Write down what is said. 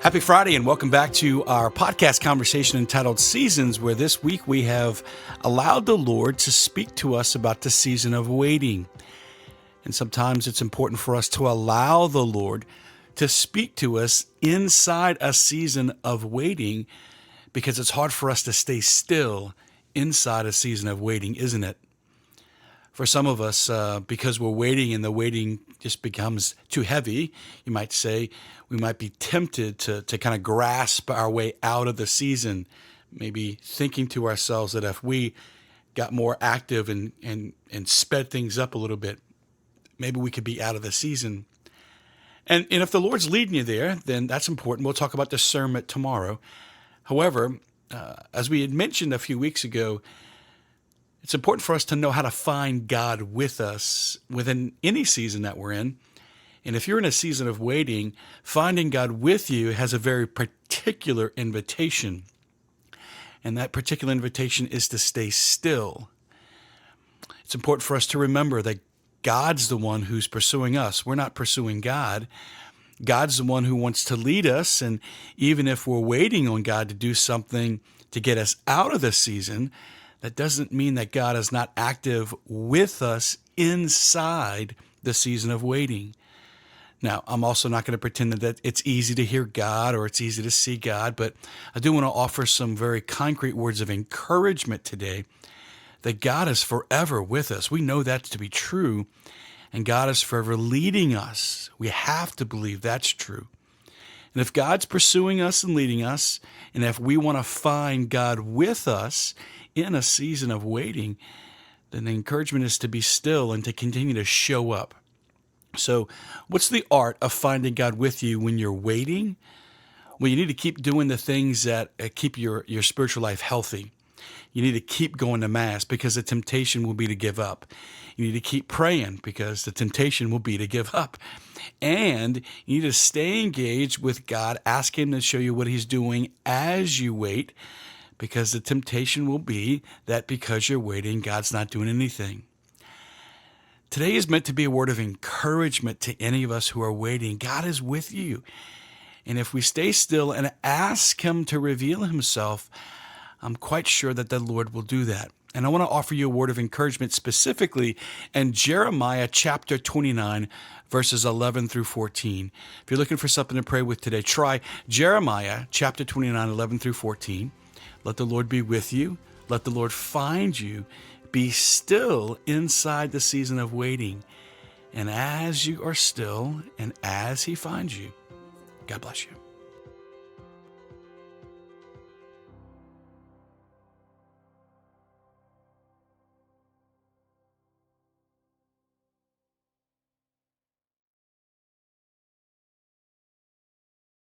Happy Friday and welcome back to our podcast conversation entitled Seasons, where this week we have allowed the Lord to speak to us about the season of waiting. And sometimes it's important for us to allow the Lord to speak to us inside a season of waiting, because it's hard for us to stay still inside a season of waiting, isn't it? For some of us, because we're waiting and the waiting just becomes too heavy, you might say, we might be tempted to kind of grasp our way out of the season, maybe thinking to ourselves that if we got more active and sped things up a little bit, maybe we could be out of the season. And if the Lord's leading you there, then that's important. We'll talk about discernment tomorrow. However, as we had mentioned a few weeks ago, it's important for us to know how to find God with us within any season that we're in. And if you're in a season of waiting, finding God with you has a very particular invitation. And that particular invitation is to stay still. It's important for us to remember that God's the one who's pursuing us. We're not pursuing God. God's the one who wants to lead us. And even if we're waiting on God to do something to get us out of this season, that doesn't mean that God is not active with us inside the season of waiting. Now, I'm also not going to pretend that it's easy to hear God or it's easy to see God, but I do want to offer some very concrete words of encouragement today that God is forever with us. We know that to be true, and God is forever leading us. We have to believe that's true. And if God's pursuing us and leading us, and if we want to find God with us in a season of waiting, then the encouragement is to be still and to continue to show up. So what's the art of finding God with you when you're waiting? Well, you need to keep doing the things that keep your spiritual life healthy. You need to keep going to Mass because the temptation will be to give up. You need to keep praying because the temptation will be to give up. And you need to stay engaged with God, ask Him to show you what He's doing as you wait, because the temptation will be that because you're waiting, God's not doing anything. Today is meant to be a word of encouragement to any of us who are waiting. God is with you. And if we stay still and ask Him to reveal Himself, I'm quite sure that the Lord will do that. And I want to offer you a word of encouragement specifically in Jeremiah chapter 29, verses 11 through 14. If you're looking for something to pray with today, try Jeremiah chapter 29, 11 through 14. Let the Lord be with you. Let the Lord find you. Be still inside the season of waiting. And as you are still and as He finds you, God bless you.